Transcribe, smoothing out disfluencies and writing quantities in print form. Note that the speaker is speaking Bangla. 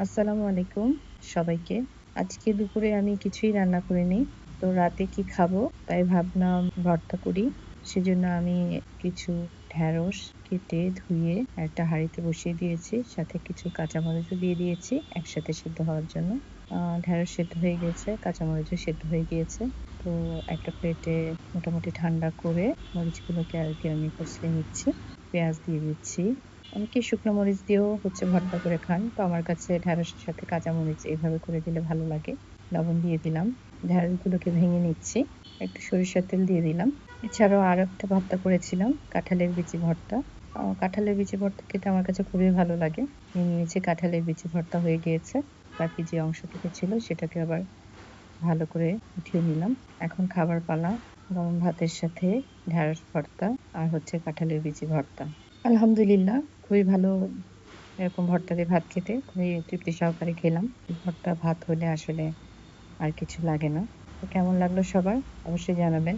আসসালামু আলাইকুম সবাইকে। আজকে দুপুরে আমি কিছুই রান্না করিনি। তো রাতে কি খাবো? তাই ভাবলাম ভর্তা করি। সেজন্য আমি কিছু ঢেঁড়স কেটে ধুয়ে একটা হাঁড়িতে বসিয়ে দিয়েছি। সাথে কিছু কাঁচামরিচও দিয়ে দিয়েছি একসাথে সেদ্ধ হওয়ার জন্য। ঢেঁড়স সেদ্ধ হয়ে গেছে, কাঁচামরিচও সেদ্ধ হয়ে গিয়েছে। তো একটা প্লেটে মোটামুটি ঠান্ডা করে মরিচগুলোকে আরকি আমি কষিয়ে নিচ্ছি। পেঁয়াজ দিয়ে দিচ্ছি। অনেকে শুকনো মরিচ দিয়েও ভর্তা করে খান। তো আমার কাছে ঢেঁড়সের সাথে কাঁচা মরিচ এভাবে করে দিলে ভালো লাগে। লবণ দিয়ে দিলাম। ঢেঁড়সগুলোকে ভেঙে নিচ্ছি। একটু সরিষার তেল দিয়ে দিলাম। এছাড়াও আরেকটা ভর্তা করেছিলাম, কাঁঠালের বিচি ভর্তা। কাঁঠালের বিচি ভর্তা খেতে আমার কাছে খুবই ভালো লাগে। ভেঙে নিচে কাঁঠালের বিচি ভর্তা হয়ে গিয়েছে। বাকি যে অংশটুকু ছিল সেটাকে আবার ভালো করে উঠিয়ে নিলাম। এখন খাবার পালা। গরম ভাতের সাথে ঢেঁড়স ভর্তা আর কাঁঠালের বিচি ভর্তা। আলহামদুলিল্লাহ খুবই ভালো এরকম ভর্তা দিয়ে ভাত খেতে খুবই তৃপ্তি সহকারে খেলাম। ভর্তা ভাত হলে আসলে আর কিছু লাগে না। তো কেমন লাগলো সবার? অবশ্যই জানাবেন।